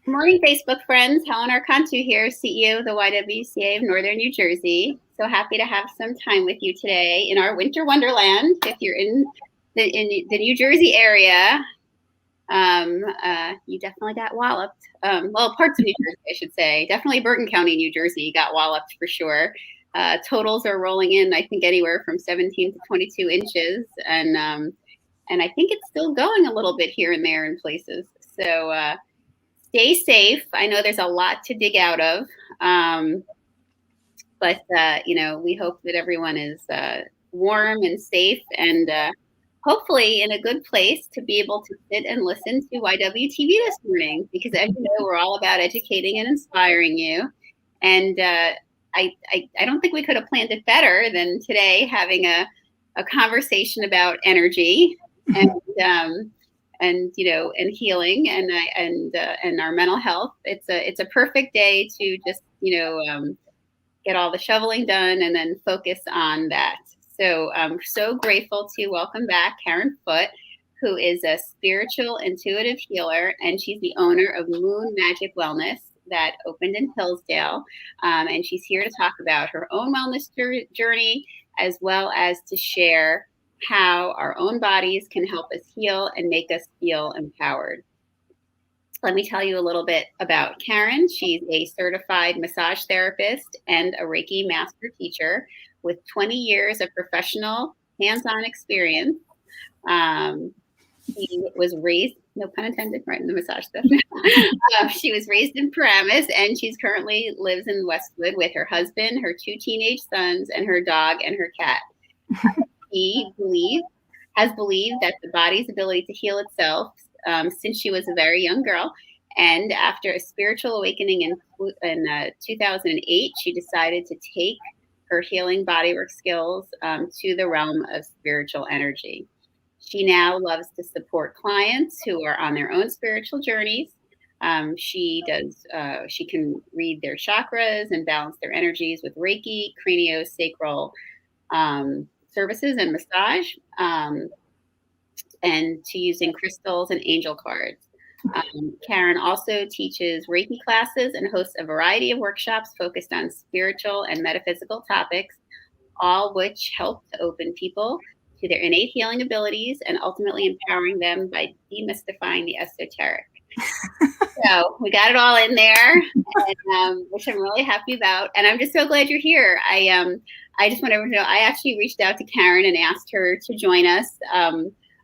Good morning, Facebook friends. Helen Archontou here, CEO of the YWCA of Northern New Jersey. So happy to have some time with you today in our winter wonderland. If you're in the New Jersey area, you definitely got walloped. Well, parts of New Jersey, I should say. Definitely Bergen County, New Jersey got walloped for sure. Totals are rolling in, I think, anywhere from 17 to 22 inches. And I think it's still going a little bit here and there in places. So stay safe. I know there's a lot to dig out of, but we hope that everyone is warm and safe and hopefully in a good place to be able to sit and listen to YWTV this morning, because as you know, we're all about educating and inspiring you. And I don't think we could have planned it better than today, having a conversation about energy and healing and our mental health. It's a perfect day to just get all the shoveling done and then focus on that. So I'm so grateful to welcome back Karen Foote, who is a spiritual intuitive healer, and she's the owner of Moon Magic Wellness that opened in Hillsdale. And she's here to talk about her own wellness journey, as well as to share how our own bodies can help us heal and make us feel empowered. Let me tell you a little bit about Karen. She's a certified massage therapist and a Reiki master teacher with 20 years of professional hands-on experience. She was raised, no pun intended, right in the massage stuff. She was raised in Paramus, and she's currently lives in Westwood with her husband, her 2 teenage sons, and her dog and her cat. She has believed that the body's ability to heal itself since she was a very young girl. And after a spiritual awakening in 2008, she decided to take her healing bodywork skills to the realm of spiritual energy. She now loves to support clients who are on their own spiritual journeys. She can read their chakras and balance their energies with Reiki, craniosacral services and massage, and to using crystals and angel cards. Karen also teaches Reiki classes and hosts a variety of workshops focused on spiritual and metaphysical topics, all which help to open people to their innate healing abilities and ultimately empowering them by demystifying the esoteric. So we got it all in there, and, which I'm really happy about. And I'm just so glad you're here. I just want everyone to know I actually reached out to Karen and asked her to join us.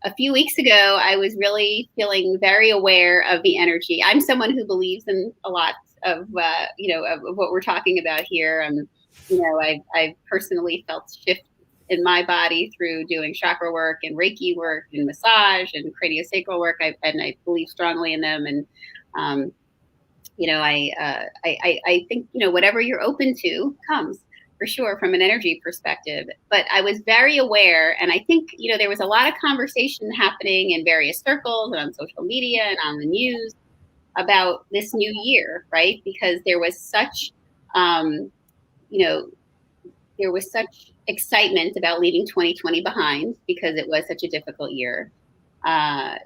A few weeks ago, I was really feeling very aware of the energy. I'm someone who believes in a lot of what we're talking about here. I've personally felt shifts in my body through doing chakra work and Reiki work and massage and craniosacral work. I believe strongly in them. And I think whatever you're open to comes, for sure, from an energy perspective. But I was very aware, and I think there was a lot of conversation happening in various circles and on social media and on the news about this new year, right? Because there was such excitement about leaving 2020 behind because it was such a difficult year. So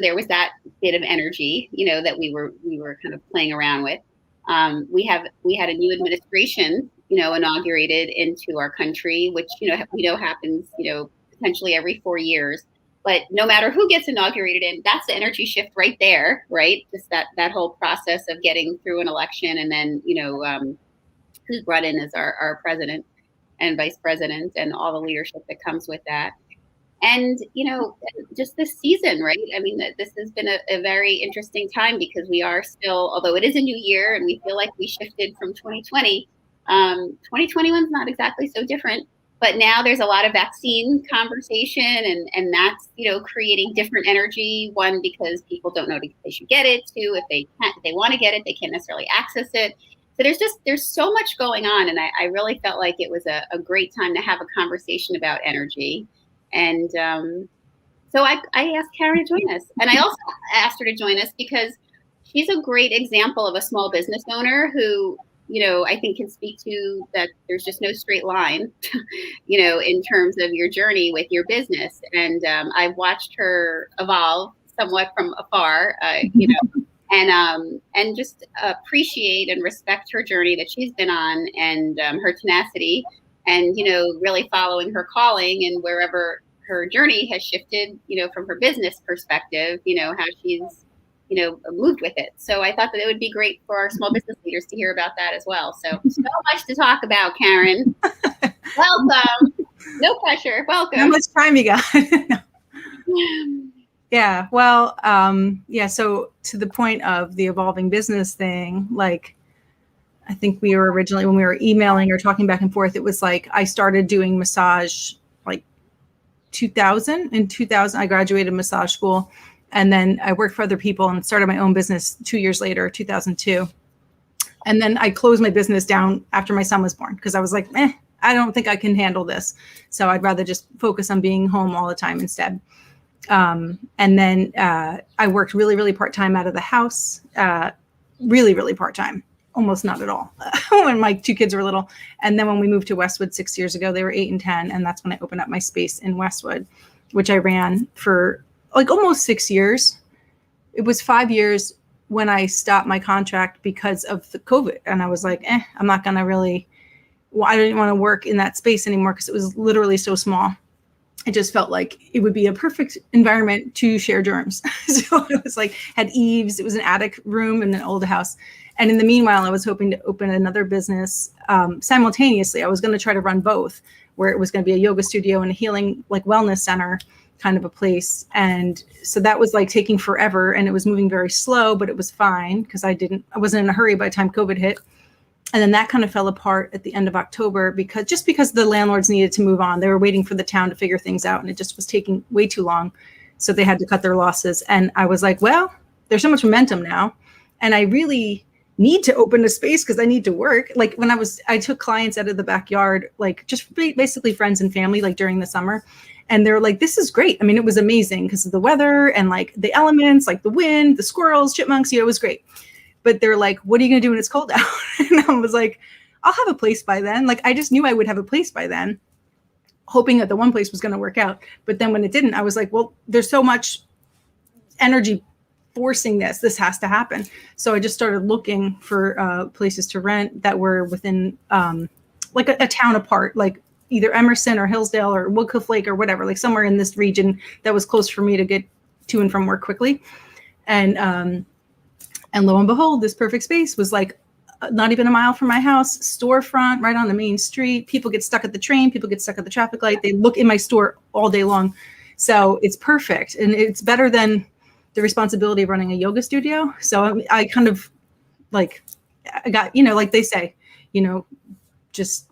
there was that bit of energy, that we were kind of playing around with. We had a new administration, inaugurated into our country, which we know happens, potentially every 4 years. But no matter who gets inaugurated in, that's the energy shift right there, right? Just that whole process of getting through an election, and then who's brought in as our president and vice president, and all the leadership that comes with that. And, just this season, right? I mean, this has been a very interesting time because we are still, although it is a new year and we feel like we shifted from 2020, 2021 is not exactly so different. But now there's a lot of vaccine conversation, and that's, creating different energy. One, because people don't know if they should get it. Two, if they want to get it, they can't necessarily access it. So there's so much going on. And I really felt like it was a great time to have a conversation about energy. And so I asked Karen to join us. And I also asked her to join us because she's a great example of a small business owner who, I think can speak to that there's just no straight line, in terms of your journey with your business. And I've watched her evolve somewhat from afar, and just appreciate and respect her journey that she's been on, and her tenacity, and really following her calling, and wherever her journey has shifted, from her business perspective, how she's moved with it. So I thought that it would be great for our small business leaders to hear about that as well. So much to talk about, Karen. Welcome. No pressure. Welcome. How much time you got? Yeah. Well, so to the point of the evolving business thing, like, I think we were originally, when we were emailing or talking back and forth, it was like, I started doing massage like 2000. In 2000, I graduated massage school, and then I worked for other people and started my own business 2 years later, 2002. And then I closed my business down after my son was born, because I was like, I don't think I can handle this. So I'd rather just focus on being home all the time instead. And then I worked really, really part-time out of the house, really, really part-time, almost not at all, when my 2 kids were little. And then when we moved to Westwood 6 years ago, they were 8 and 10. And that's when I opened up my space in Westwood, which I ran for like almost 6 years. It was 5 years when I stopped my contract because of the COVID. And I was like, I'm not going to really, I didn't want to work in that space anymore, because it was literally so small. It just felt like it would be a perfect environment to share germs. So it was like, had eaves, it was an attic room in an old house. And in the meanwhile, I was hoping to open another business simultaneously. I was going to try to run both, where it was going to be a yoga studio and a healing, like, wellness center kind of a place. And so that was like taking forever, and it was moving very slow, but it was fine because I wasn't in a hurry by the time COVID hit. And then that kind of fell apart at the end of October, because the landlords needed to move on. They were waiting for the town to figure things out, and it just was taking way too long. So they had to cut their losses. And I was like, well, there's so much momentum now, and I really need to open a space because I need to work. Like, when I took clients out of the backyard, like just basically friends and family, like during the summer. And they're like, this is great. I mean, it was amazing because of the weather and like the elements, like the wind, the squirrels, chipmunks, it was great. But they're like, what are you going to do when it's cold out? And I was like, I'll have a place by then. Like, I just knew I would have a place by then, hoping that the one place was going to work out. But then when it didn't, I was like, well, there's so much energy forcing this has to happen. So I just started looking for places to rent that were within like a town apart, like either Emerson or Hillsdale or Woodcliff Lake or whatever, like somewhere in this region that was close for me to get to and from work quickly. And lo and behold, this perfect space was like not even a mile from my house, storefront right on the main street. People get stuck at the train. People get stuck at the traffic light. They look in my store all day long. So it's perfect. And it's better than the responsibility of running a yoga studio. So I kind of like, I got, like they say, just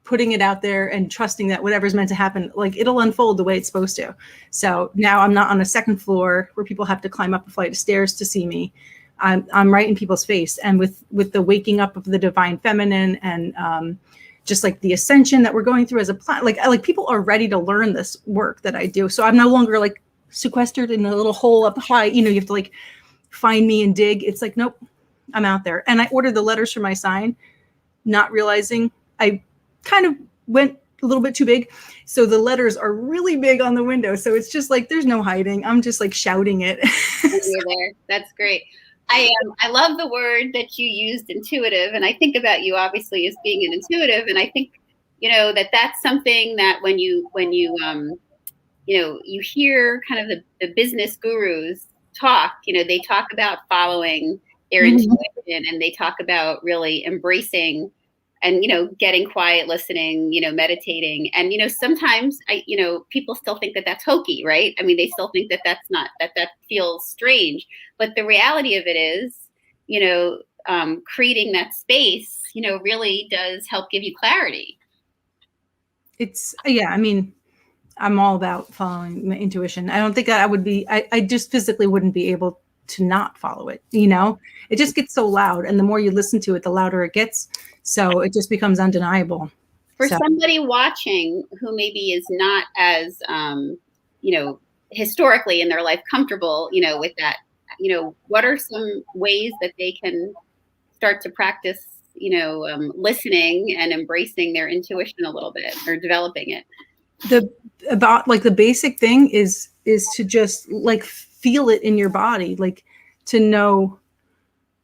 putting it out there and trusting that whatever's meant to happen, like it'll unfold the way it's supposed to. So now I'm not on a second floor where people have to climb up a flight of stairs to see me. I'm right in people's face. And with the waking up of the divine feminine and just like the ascension that we're going through as a planet, like people are ready to learn this work that I do. So I'm no longer like sequestered in a little hole up high. You have to like find me and dig. It's like, nope, I'm out there. And I ordered the letters for my sign, not realizing I kind of went a little bit too big. So the letters are really big on the window. So it's just like, there's no hiding. I'm just like shouting it. You're there. That's great. I love the word that you used, intuitive. And I think about you obviously as being an intuitive. And I think, that's something that when you hear kind of the business gurus talk, they talk about following their intuition, and they talk about really embracing and, getting quiet, listening, meditating. And, sometimes people still think that that's hokey, right? I mean, they still think that that's not, that feels strange. But the reality of it is, creating that space, really does help give you clarity. I mean, I'm all about following my intuition. I don't think that I would be, I just physically wouldn't be able to not follow it. It just gets so loud. And the more you listen to it, the louder it gets. So it just becomes undeniable. For somebody watching who maybe is not as, historically in their life comfortable, with that, what are some ways that they can start to practice, listening and embracing their intuition a little bit, or developing it? The basic thing is to just like feel it in your body, like to know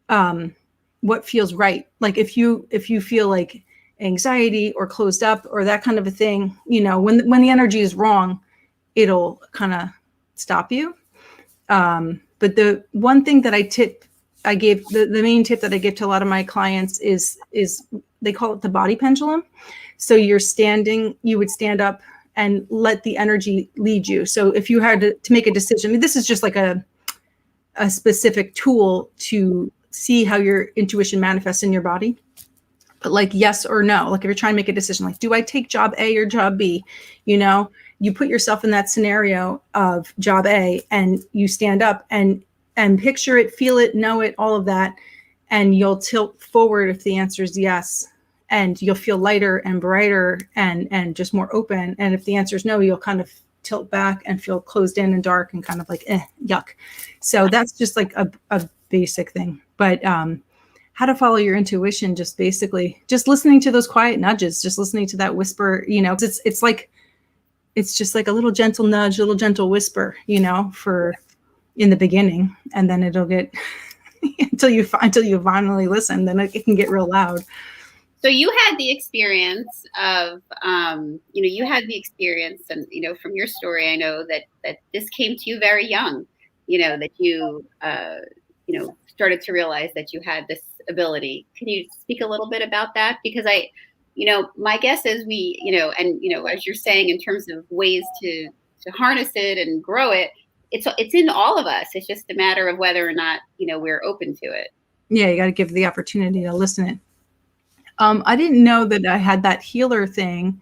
what feels right. Like if you feel like anxiety or closed up or that kind of a thing, when the energy is wrong, it'll kind of stop you. But the one thing that I gave the main tip that I give to a lot of my clients is they call it the body pendulum. So you would stand up and let the energy lead you. So if you had to make a decision, I mean, this is just like a specific tool to see how your intuition manifests in your body. But like yes or no, like if you're trying to make a decision, like do I take job A or job B? You put yourself in that scenario of job A and you stand up and picture it, feel it, know it, all of that. And you'll tilt forward if the answer is yes. And you'll feel lighter and brighter and just more open. And if the answer is no, you'll kind of tilt back and feel closed in and dark and kind of like, yuck. So that's just like a basic thing. But how to follow your intuition, just basically just listening to those quiet nudges, just listening to that whisper, it's just like a little gentle nudge, a little gentle whisper, for in the beginning, and then it'll get until you finally listen, then it can get real loud. So you had the experience of, and from your story, I know that this came to you very young, that you, started to realize that you had this ability. Can you speak a little bit about that? Because my guess is as you're saying, in terms of ways to harness it and grow it, it's in all of us. It's just a matter of whether or not, we're open to it. Yeah. You got to give the opportunity to listen it. I didn't know that I had that healer thing.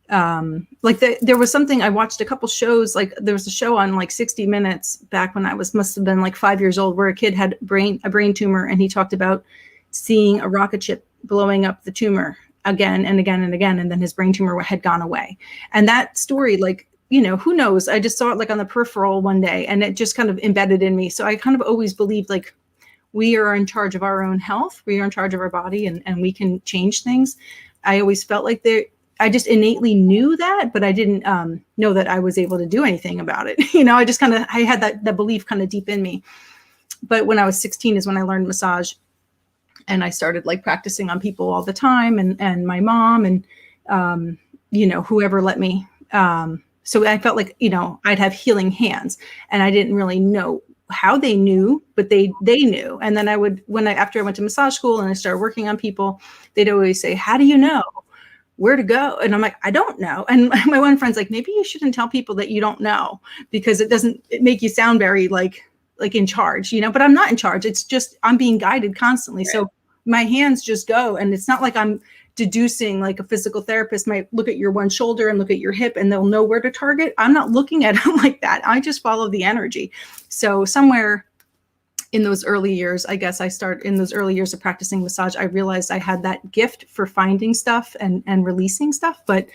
There was something, I watched a couple shows, like there was a show on like 60 Minutes back when I must have been like 5 years old, where a kid had a brain tumor, and he talked about seeing a rocket ship blowing up the tumor again and again and again. And then his brain tumor had gone away. And that story, who knows? I just saw it like on the peripheral one day, and it just kind of embedded in me. So I kind of always believed like we are in charge of our own health. We are in charge of our body, and we can change things. I always felt like I just innately knew that, but I didn't know that I was able to do anything about it. I just I had that belief kind of deep in me. But when I was 16 is when I learned massage, and I started like practicing on people all the time, and my mom and, whoever let me. So I felt like, I'd have healing hands, and I didn't really know how they knew, but they knew. And then after I went to massage school and I started working on people, they'd always say, how do you know where to go? And I'm like, I don't know. And my one friend's like, maybe you shouldn't tell people that you don't know, because it make you sound very like in charge, but I'm not in charge. It's just, I'm being guided constantly. Right. So my hands just go, and it's not like I'm deducing, like a physical therapist might look at your one shoulder and look at your hip and they'll know where to target. I'm not looking at them like that. I just follow the energy. So somewhere in those early years, I guess in those early years of practicing massage, I realized I had that gift for finding stuff and releasing stuff. But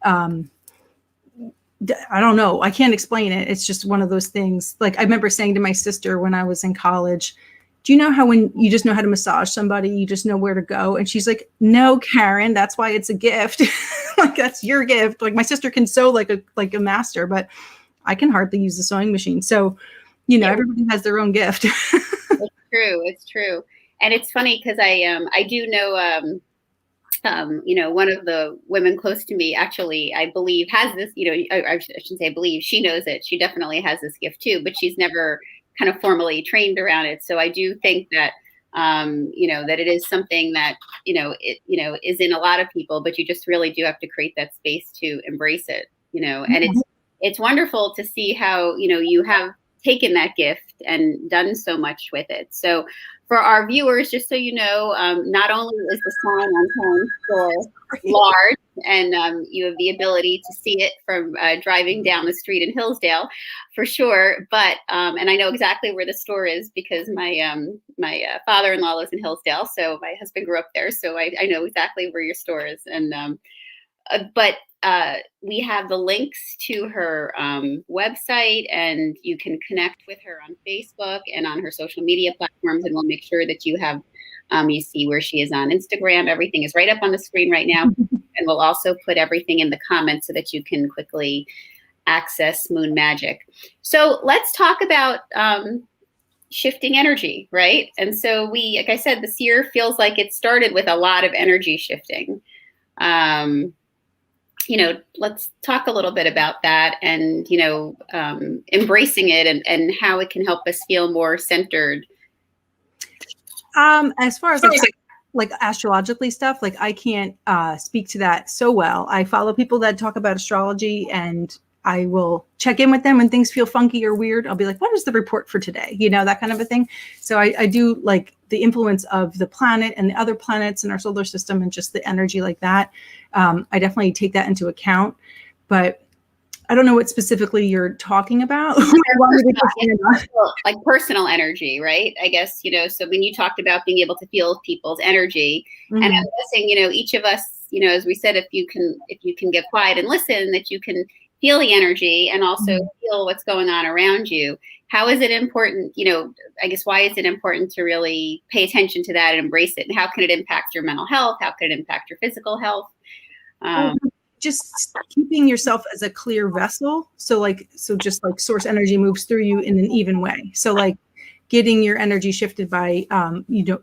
I don't know. I can't explain it. It's just one of those things. Like I remember saying to my sister when I was in college, do you know how when you just know how to massage somebody, you just know where to go? And she's like, no, Karen, that's why it's a gift. Like that's your gift. Like my sister can sew like a master, but I can hardly use the sewing machine. So, everybody has their own gift. It's true. And it's funny because I do know, one of the women close to me, actually, I believe has this, I shouldn't say I believe, she knows it. She definitely has this gift too, but she's never kind of formally trained around it. So I do think that, that it is something that, is in a lot of people, but you just really do have to create that space to embrace it, and it's wonderful to see how, you have taken that gift and done so much with it. So for our viewers, just so you know, not only is the sign on Helen's store large, and you have the ability to see it from driving down the street in Hillsdale, for sure. But and I know exactly where the store is because my father-in-law lives in Hillsdale, so my husband grew up there, so I know exactly where your store is. And but we have the links to her website, and you can connect with her on Facebook and on her social media platforms, and we'll make sure that you have you see where she is on Instagram. Everything is right up on the screen right now, and we'll also put everything in the comments so that you can quickly access Moon Magic. So let's talk about shifting energy, right? And so like I said, this year feels like it started with a lot of energy shifting. Let's talk a little bit about that and, embracing it and how it can help us feel more centered. As far as like astrologically stuff, like I can't speak to that so well. I follow people that talk about astrology, and I will check in with them when things feel funky or weird. I'll be like, what is the report for today? That kind of a thing. So I do like the influence of the planet and the other planets in our solar system and just the energy like that. I definitely take that into account, but I don't know what specifically you're talking about. Like personal energy, right? I guess, so when you talked about being able to feel people's energy, and I'm guessing, each of us, as we said, if you can get quiet and listen, that you can feel the energy and also feel what's going on around you. How is it important, I guess, why is it important to really pay attention to that and embrace it? And how can it impact your mental health? How can it impact your physical health? Just keeping yourself as a clear vessel. So just like source energy moves through you in an even way. So like getting your energy shifted by,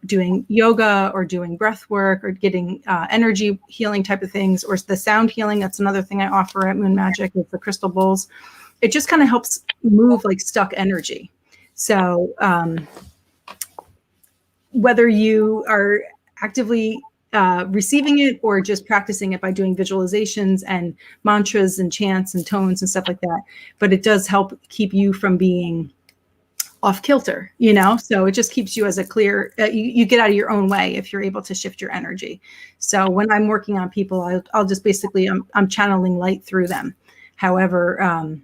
doing yoga or doing breath work or getting energy healing type of things, or the sound healing. That's another thing I offer at Moon Magic with the crystal bowls. It just kind of helps move like stuck energy. So whether you are actively receiving it or just practicing it by doing visualizations and mantras and chants and tones and stuff like that. But it does help keep you from being off kilter, so it just keeps you as a clear, you get out of your own way if you're able to shift your energy. So when I'm working on people, I'll just basically, I'm channeling light through them. However, and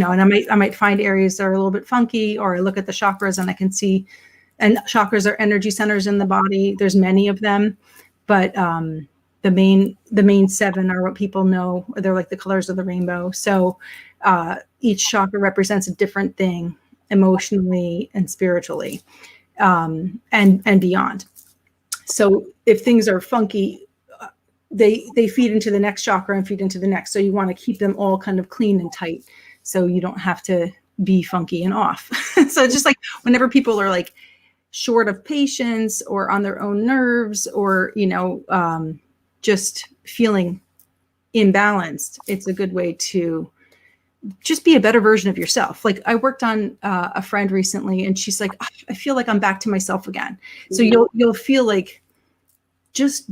I might find areas that are a little bit funky, or I look at the chakras and I can see, and chakras are energy centers in the body. There's many of them. But the main 7 are what people know. They're like the colors of the rainbow. So each chakra represents a different thing emotionally and spiritually, and beyond. So if things are funky, they feed into the next chakra and feed into the next. So you want to keep them all kind of clean and tight, so you don't have to be funky and off. So it's just like whenever people are like short of patience or on their own nerves, or just feeling imbalanced, it's a good way to just be a better version of yourself. Like I worked on a friend recently, and she's like, I feel like I'm back to myself again. So you'll feel like just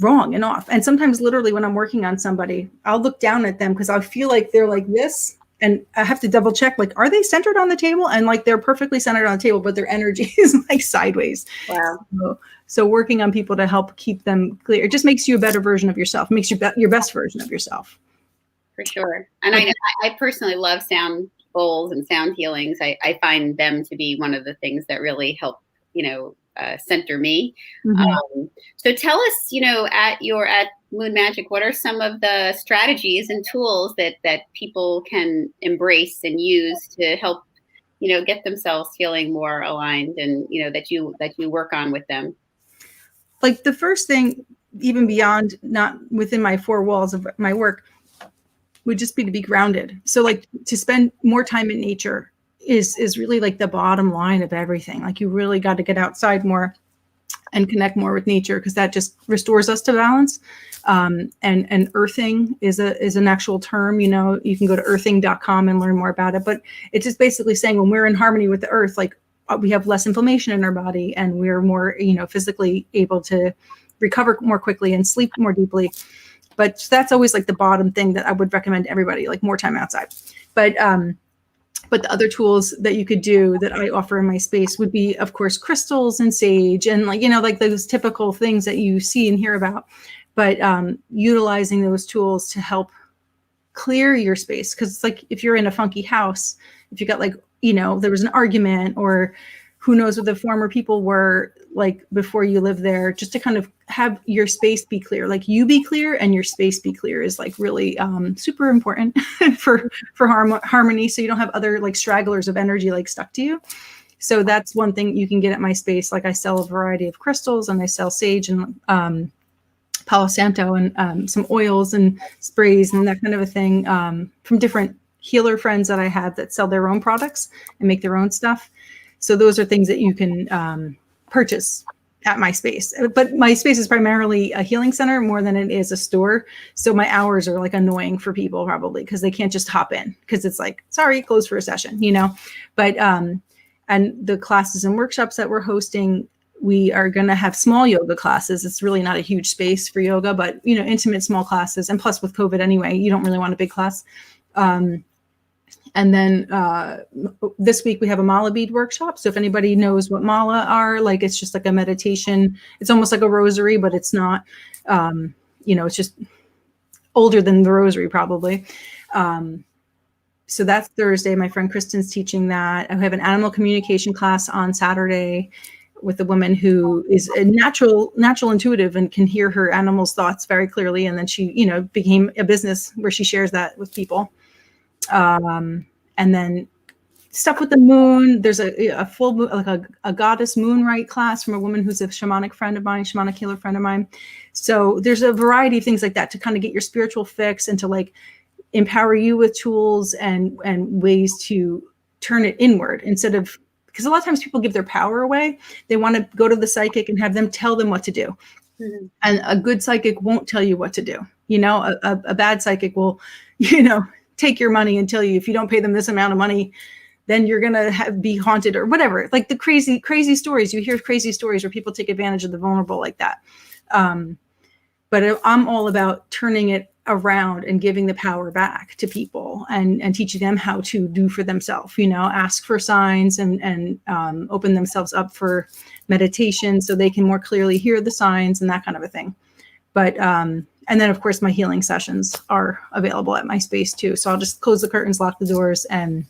wrong and off. And sometimes literally when I'm working on somebody, I'll look down at them because I feel like they're like this, and I have to double check, like, are they centered on the table? And like, they're perfectly centered on the table, but their energy is like sideways. Wow. So working on people to help keep them clear, it just makes you a better version of yourself. It makes you your best version of yourself. For sure. And I know I personally love sound bowls and sound healings. I find them to be one of the things that really help, center me. So tell us, at Moon Magic, what are some of the strategies and tools that people can embrace and use to help, get themselves feeling more aligned, and, that you work on with them? Like the first thing, even beyond, not within my 4 walls of my work, would just be to be grounded. So like to spend more time in nature is really like the bottom line of everything. Like you really got to get outside more and connect more with nature, because that just restores us to balance. And earthing is an actual term. You can go to earthing.com and learn more about it. But it's just basically saying when we're in harmony with the earth, like we have less inflammation in our body, and we're more, physically able to recover more quickly and sleep more deeply. But that's always like the bottom thing that I would recommend to everybody, like more time outside. But the other tools that you could do that I offer in my space would be, of course, crystals and sage, and like those typical things that you see and hear about. But utilizing those tools to help clear your space, because it's like if you're in a funky house, if you got like, there was an argument, or who knows what the former people were like before you lived there, just to kind of have your space be clear, like you be clear and your space be clear, is like really super important for harmony. So you don't have other like stragglers of energy like stuck to you. So that's one thing you can get at my space. Like I sell a variety of crystals, and I sell sage and Palo Santo, and some oils and sprays and that kind of a thing, from different healer friends that I have that sell their own products and make their own stuff. So those are things that you can purchase at my space. But my space is primarily a healing center more than it is a store. So my hours are like annoying for people probably because they can't just hop in because it's like, sorry, closed for a session, you know. But and the classes and workshops that we're hosting, we are going to have small yoga classes. It's really not a huge space for yoga, but, you know, intimate small classes. And plus with COVID anyway, you don't really want a big class. And then this week we have a mala bead workshop. So if anybody knows what mala are, like it's just like a meditation. It's almost like a rosary, but it's not, you know, it's just older than the rosary probably. So that's Thursday. My friend Kristen's teaching that. I have an animal communication class on Saturday with a woman who is a natural intuitive and can hear her animal's thoughts very clearly. And then she, you know, became a business where she shares that with people. And then stuff with the moon. There's a full moon, like a goddess moonlight class from a woman who's a shamanic friend of mine, shamanic healer friend of mine. So there's a variety of things like that to kind of get your spiritual fix and to like empower you with tools and ways to turn it inward instead of, because a lot of times people give their power away. They want to go to the psychic and have them tell them what to do. Mm-hmm. And a good psychic won't tell you what to do. You know, a bad psychic will, you know, take your money and tell you if you don't pay them this amount of money, then you're going to be haunted or whatever. Like the crazy stories. You hear crazy stories where people take advantage of the vulnerable like that. But I'm all about turning it around and giving the power back to people and teaching them how to do for themselves, you know, ask for signs and open themselves up for meditation so they can more clearly hear the signs and that kind of a thing. But, and then of course my healing sessions are available at my space too. So I'll just close the curtains, lock the doors, and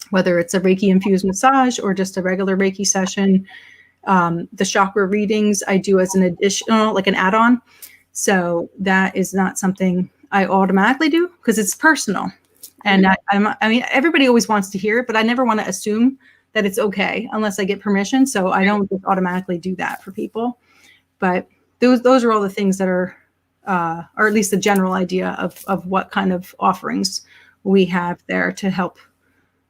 whether it's a Reiki infused massage or just a regular Reiki session, the chakra readings I do as an additional, like an add-on. So that is not something I automatically do because it's personal. And I mean, everybody always wants to hear it, but I never want to assume that it's okay unless I get permission. So I don't just automatically do that for people. But those are all the things that are, or at least the general idea of what kind of offerings we have there to help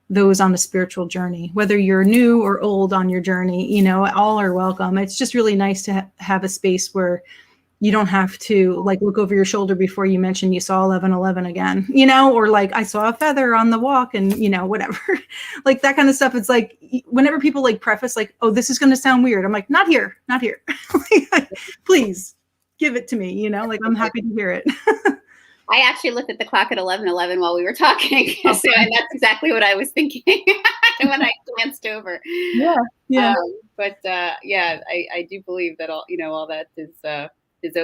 those on a spiritual journey, whether you're new or old on your journey, you know, all are welcome. It's just really nice to have a space where you don't have to like look over your shoulder before you mention you saw 11:11 again, you know, or like I saw a feather on the walk and, you know, whatever, like that kind of stuff. It's like whenever people like preface like, oh, this is going to sound weird. I'm like, not here. Please give it to me. You know, like I'm happy to hear it. I actually looked at the clock at 11:11 while we were talking. Okay. So, and that's exactly what I was thinking when I glanced over. Yeah. Yeah. I do believe that all that is open.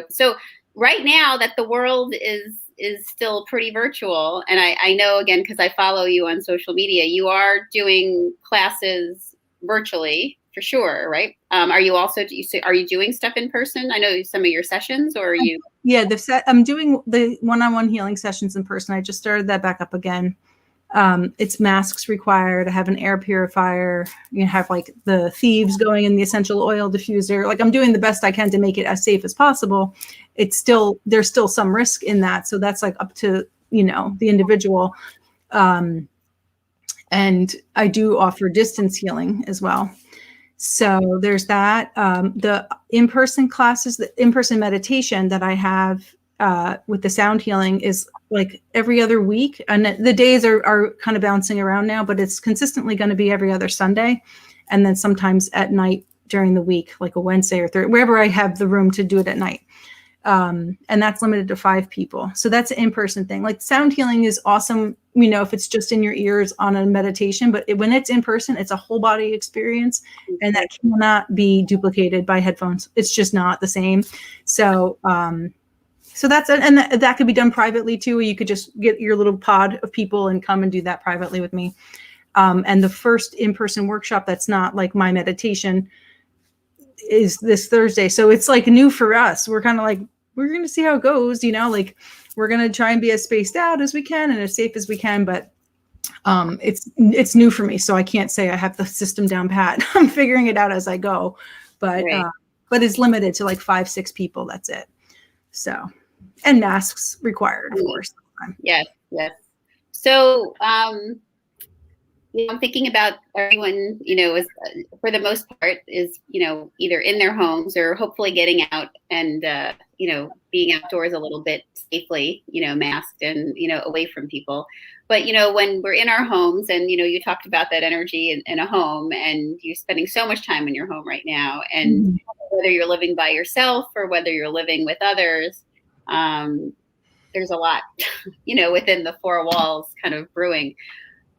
So right now that the world is still pretty virtual, and I know again because I follow you on social media, you are doing classes virtually for sure, right? Are you also are you doing stuff in person? I know some of your sessions, or are you? Yeah, I'm doing the one-on-one healing sessions in person. I just started that back up again. It's masks required. I have an air purifier. You have like the thieves going in the essential oil diffuser. Like I'm doing the best I can to make it as safe as possible. There's still some risk in that. So that's like up to, you know, the individual. And I do offer distance healing as well. So there's that. The in-person classes, the in-person meditation that I have with the sound healing is like every other week. And the days are kind of bouncing around now, but it's consistently going to be every other Sunday. And then sometimes at night during the week, like a Wednesday or Thursday, wherever I have the room to do it at night. And that's limited to 5 people. So that's an in-person thing. Like sound healing is awesome, you know, if it's just in your ears on a meditation, but when it's in person, it's a whole body experience and that cannot be duplicated by headphones. It's just not the same. So, so that's, and that could be done privately too. You could just get your little pod of people and come and do that privately with me. And the first in-person workshop that's not like my meditation is this Thursday. So it's like new for us. We're kind of like, we're going to see how it goes, you know, like we're going to try and be as spaced out as we can and as safe as we can. But it's new for me. So I can't say I have the system down pat. I'm figuring it out as I go, but it's limited to like 5-6 people. That's it. So, and masks required, of course. Yes. So, I'm thinking about everyone, is for the most part is, either in their homes or hopefully getting out and, being outdoors a little bit safely, masked and, away from people. But, when we're in our homes and, you talked about that energy in a home, and you're spending so much time in your home right now, and whether you're living by yourself or whether you're living with others, there's a lot, within the four walls kind of brewing.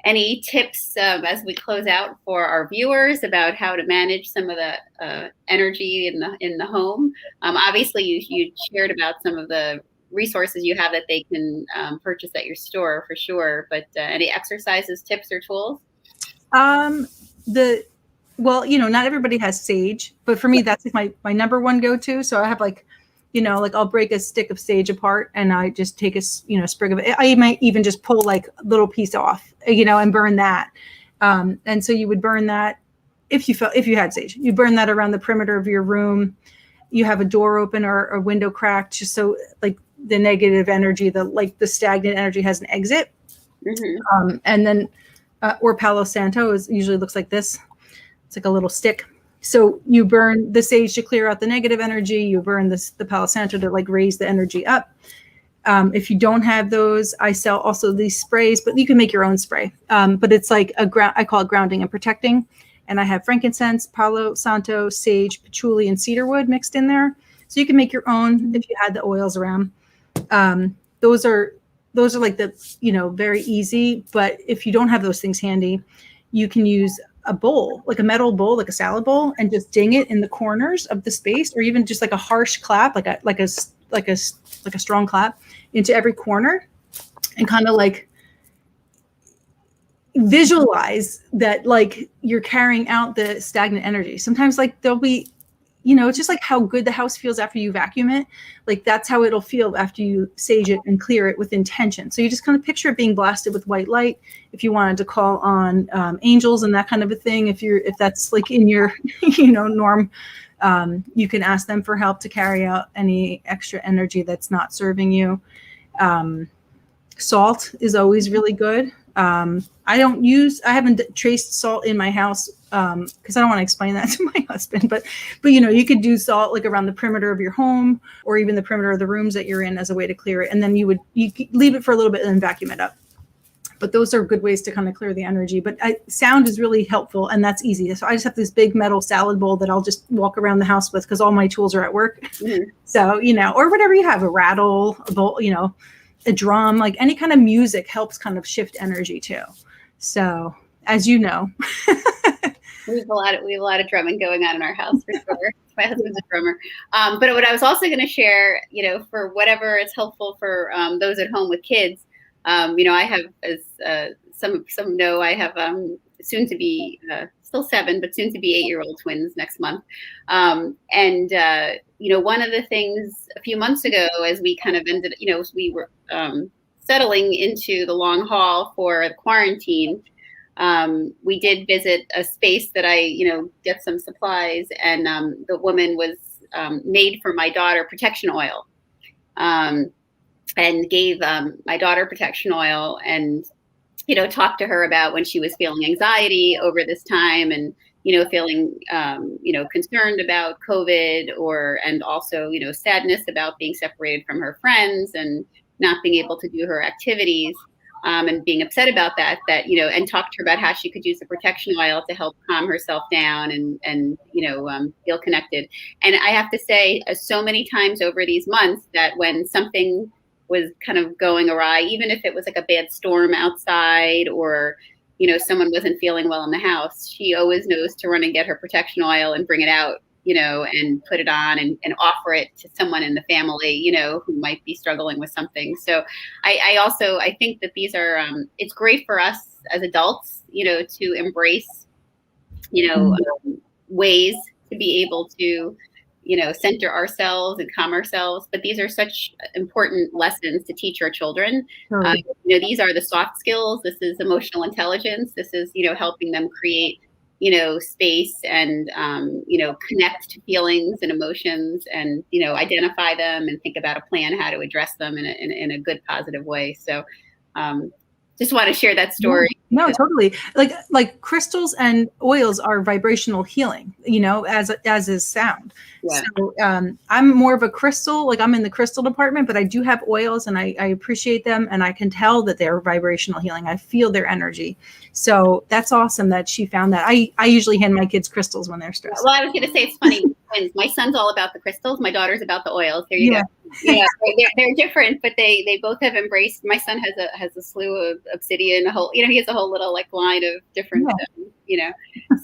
Any tips as we close out for our viewers about how to manage some of the energy in the home? Obviously, you shared about some of the resources you have that they can purchase at your store for sure. But any exercises, tips, or tools? Not everybody has sage, but for me, that's like my number one go-to. So I have I'll break a stick of sage apart and I just take a sprig of it. I might even just pull like a little piece off, and burn that. And so you would burn that if you had sage, you burn that around the perimeter of your room. You have a door open or a window cracked, just so like the negative energy, the stagnant energy has an exit. Mm-hmm. And then, or Palo Santo usually looks like this. It's like a little stick. So you burn the sage to clear out the negative energy. You burn the Palo Santo to like raise the energy up. If you don't have those, I sell also these sprays, but you can make your own spray. But it's like I call it grounding and protecting. And I have frankincense, Palo Santo, sage, patchouli, and cedarwood mixed in there. So you can make your own if you had the oils around. Those are like the, very easy. But if you don't have those things handy, you can use a bowl, like a metal bowl, like a salad bowl, and just ding it in the corners of the space, or even just like a harsh clap, like a strong clap into every corner, and kind of like visualize that like you're carrying out the stagnant energy. Sometimes like there'll be, it's just like how good the house feels after you vacuum it. Like that's how it'll feel after you sage it and clear it with intention. So you just kind of picture it being blasted with white light. If you wanted to call on angels and that kind of a thing, if that's like in your, norm, you can ask them for help to carry out any extra energy that's not serving you. Salt is always really good. I haven't traced salt in my house because I don't want to explain that to my husband, but you could do salt like around the perimeter of your home or even the perimeter of the rooms that you're in as a way to clear it. And then you leave it for a little bit and then vacuum it up. But those are good ways to kind of clear the energy. But sound is really helpful, and that's easy. So I just have this big metal salad bowl that I'll just walk around the house with because all my tools are at work. Mm-hmm. So, or whatever you have, a rattle, a bowl, a drum, like any kind of music helps kind of shift energy too. So, as you know, we have a lot of drumming going on in our house for sure. My husband's a drummer. But what I was also going to share, for whatever is helpful for those at home with kids, I have, as some know, I have soon to be still 7, but soon to be 8-year-old twins next month. One of the things a few months ago, as we kind of ended, we were settling into the long haul for the quarantine, we did visit a space that I, get some supplies, and the woman was made for my daughter protection oil, and gave my daughter protection oil, and talked to her about when she was feeling anxiety over this time, and feeling concerned about COVID, and also sadness about being separated from her friends and not being able to do her activities, and being upset about that, and talked to her about how she could use the protection oil to help calm herself down and feel connected. And I have to say, so many times over these months, that when something was kind of going awry, even if it was like a bad storm outside, or someone wasn't feeling well in the house, she always knows to run and get her protection oil and bring it out, and put it on and offer it to someone in the family, who might be struggling with something. So I think that these are, it's great for us as adults, to embrace, ways to be able to, center ourselves and calm ourselves. But these are such important lessons to teach our children. These are the soft skills. This is emotional intelligence. This is, helping them create, space and, connect to feelings and emotions, and, identify them and think about a plan, how to address them in a good, positive way. So just want to share that story. No, totally. Like crystals and oils are vibrational healing, as is sound. Yeah. So I'm more of a crystal, like I'm in the crystal department, but I do have oils and I appreciate them, and I can tell that they're vibrational healing. I feel their energy. So that's awesome that she found that. I usually hand my kids crystals when they're stressed. Well, I was going to say, it's funny. My son's all about the crystals. My daughter's about the oils. There you go. Yeah, they're different, but they both have embraced. My son has a slew of obsidian, he has a whole little like line of different,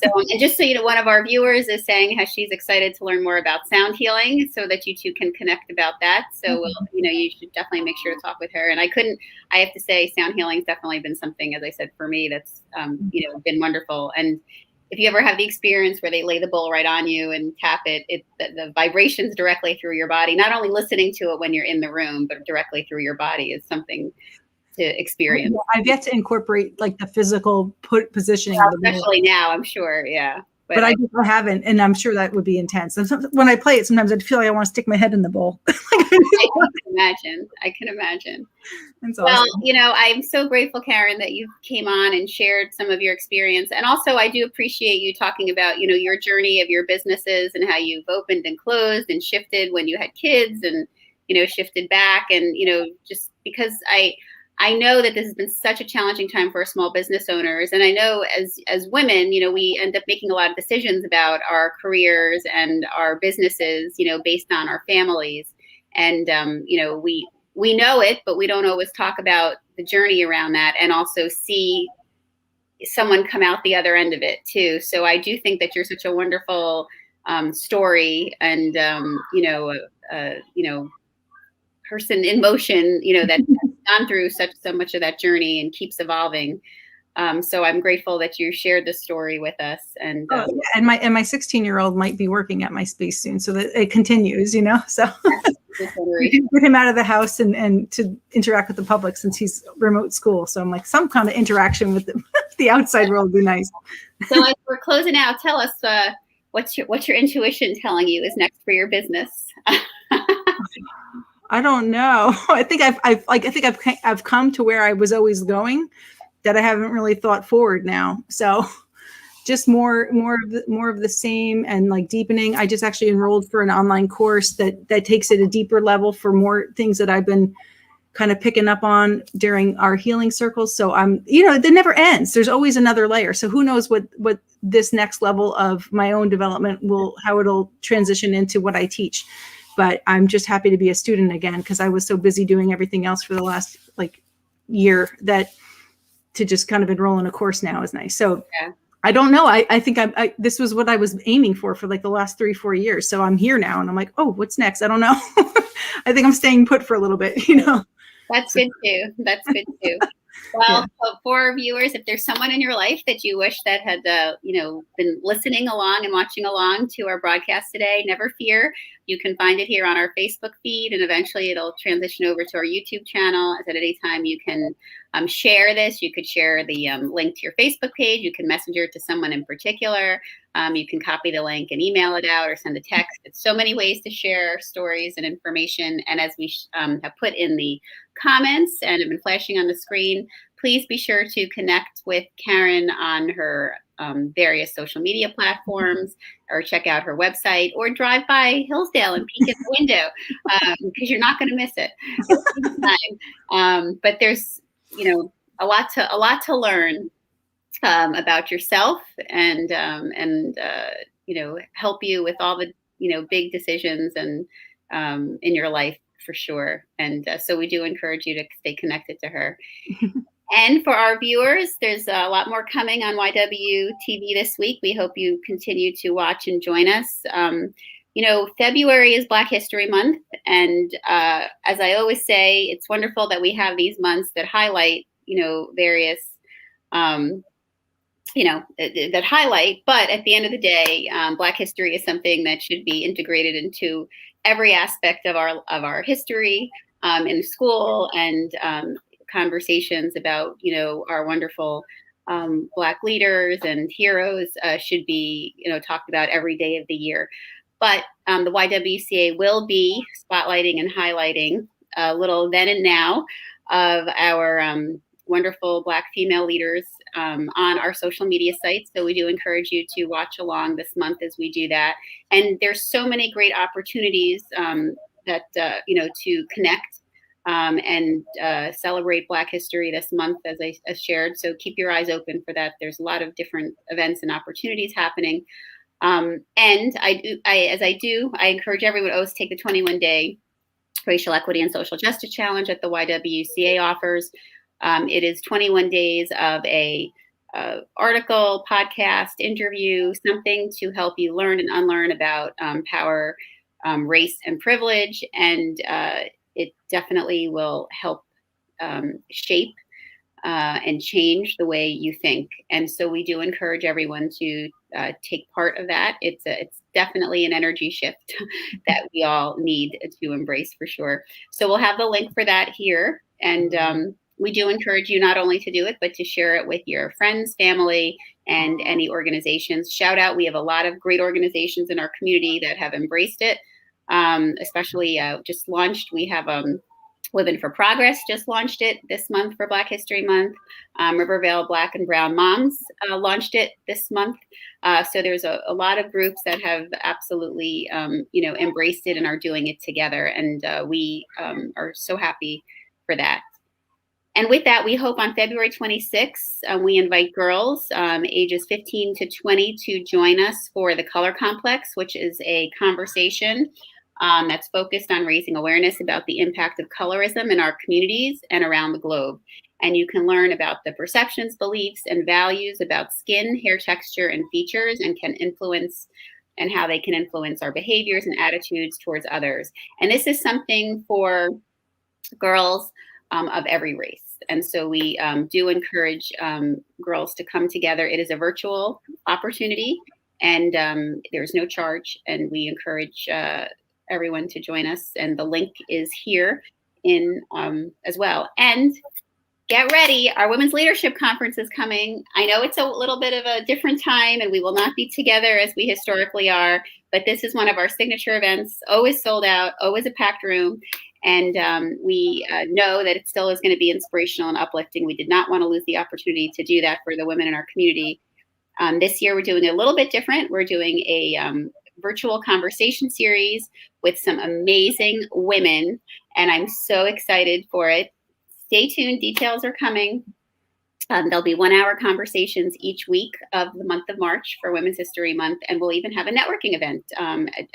So, and just so you know, one of our viewers is saying how she's excited to learn more about sound healing, so that you two can connect about that. So, you should definitely make sure to talk with her. And I have to say, sound healing's definitely been something, as I said, for me, that's been wonderful. And if you ever have the experience where they lay the bowl right on you and tap it, the vibrations directly through your body, not only listening to it when you're in the room, but directly through your body, is something to experience. I've yet to incorporate like the physical positioning. Especially now, I'm sure. Yeah. But I haven't, and I'm sure that would be intense. And when I play it, sometimes I feel like I want to stick my head in the bowl. I can imagine. That's awesome. Well, I'm so grateful, Karen, that you came on and shared some of your experience. And also, I do appreciate you talking about, your journey of your businesses and how you've opened and closed and shifted when you had kids and, shifted back. And, just because I know that this has been such a challenging time for small business owners. And I know as women, we end up making a lot of decisions about our careers and our businesses, based on our families. And, we know it, but we don't always talk about the journey around that, and also see someone come out the other end of it too. So I do think that you're such a wonderful story, and, person in motion, that gone through so much of that journey and keeps evolving. So I'm grateful that you shared this story with us. And and my 16-year-old might be working at my space soon, so that it continues, so get him out of the house and to interact with the public, since he's remote school. So I'm like, some kind of interaction with the outside world would be nice. So as we're closing out, tell us what's your intuition telling you is next for your business? I don't know. I think I've come to where I was always going, that I haven't really thought forward now. So just more of the same, and like deepening. I just actually enrolled for an online course that takes it a deeper level for more things that I've been kind of picking up on during our healing circles. So it never ends. There's always another layer. So who knows what this next level of my own development how it'll transition into what I teach. But I'm just happy to be a student again, because I was so busy doing everything else for the last year, that to just kind of enroll in a course now is nice. So yeah. I don't know. I think this was what I was aiming for the last 3-4 years. So I'm here now, and I'm like, oh, what's next? I don't know. I think I'm staying put for a little bit, That's good too. Well, for our viewers, if there's someone in your life that you wish that had, been listening along and watching along to our broadcast today, never fear. You can find it here on our Facebook feed, and eventually it'll transition over to our YouTube channel. At any time, you can share this. You could share the link to your Facebook page. You can messenger it to someone in particular. You can copy the link and email it out, or send a text. It's so many ways to share stories and information. And as we have put in the comments and have been flashing on the screen, please be sure to connect with Karen on her various social media platforms, or check out her website, or drive by Hillsdale and peek in the window, because you're not going to miss it. But there's a lot to learn about yourself, and help you with all the big decisions and in your life, for sure. And so we do encourage you to stay connected to her. And for our viewers, there's a lot more coming on YWTV this week. We hope you continue to watch and join us. February is Black History Month. And as I always say, it's wonderful that we have these months that highlight, various, that highlight. But at the end of the day, Black history is something that should be integrated into every aspect of our history in school, and conversations about, our wonderful Black leaders and heroes should be, talked about every day of the year. But the YWCA will be spotlighting and highlighting a little then and now of our wonderful Black female leaders on our social media sites. So we do encourage you to watch along this month as we do that. And there's so many great opportunities to connect and celebrate Black History this month, as I shared. So keep your eyes open for that. There's a lot of different events and opportunities happening. And I encourage everyone to always take the 21-day Racial Equity and Social Justice Challenge that the YWCA offers. It is 21 days of a article, podcast, interview, something to help you learn and unlearn about power, race, and privilege. And it definitely will help shape and change the way you think. And so we do encourage everyone to take part of that. It's definitely an energy shift that we all need to embrace for sure. So we'll have the link for that here. And we do encourage you not only to do it, but to share it with your friends, family, and any organizations. Shout out, we have a lot of great organizations in our community that have embraced it. Especially just launched, we have Women for Progress just launched it this month for Black History Month. Rivervale Black and Brown Moms launched it this month. So there's a lot of groups that have absolutely, embraced it and are doing it together. And we are so happy for that. And with that, we hope on February 26th, we invite girls ages 15 to 20 to join us for the Color Complex, which is a conversation that's focused on raising awareness about the impact of colorism in our communities and around the globe. And you can learn about the perceptions, beliefs, and values about skin, hair texture, and features, and how they can influence our behaviors and attitudes towards others. And this is something for girls of every race. And so we do encourage girls to come together. It is a virtual opportunity, and there's no charge. And we encourage everyone to join us. And the link is here in as well. And get ready, our Women's Leadership Conference is coming. I know it's a little bit of a different time, and we will not be together as we historically are, but this is one of our signature events, always sold out, always a packed room. And we know that it still is going to be inspirational and uplifting. We did not want to lose the opportunity to do that for the women in our community. This year, we're doing a little bit different. We're doing a virtual conversation series with some amazing women, and I'm so excited for it. Stay tuned. Details are coming. There'll be 1-hour conversations each week of the month of March for Women's History Month, and we'll even have a networking event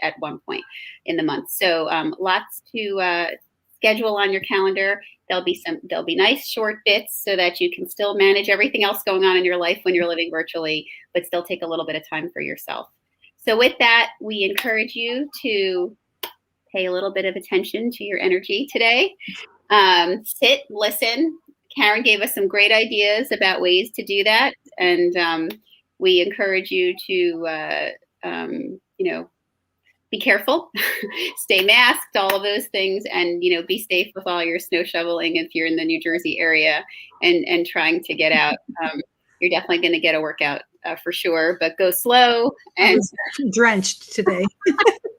at one point in the month. So lots to schedule on your calendar. There'll be nice short bits so that you can still manage everything else going on in your life when you're living virtually, but still take a little bit of time for yourself. So with that, we encourage you to pay a little bit of attention to your energy today. Sit, listen. Karen gave us some great ideas about ways to do that. And we encourage you to, be careful, stay masked, all of those things, and, be safe with all your snow shoveling if you're in the New Jersey area and trying to get out. You're definitely going to get a workout for sure, but go slow. And I was drenched today.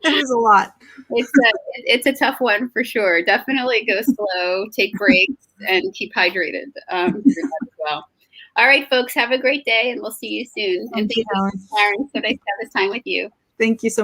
It was a lot. It's a tough one for sure. Definitely go slow, take breaks, and keep hydrated through that as well. All right, folks, have a great day, and we'll see you soon. Thank you, Helen. Karen, so nice to have this time with you. Thank you so much.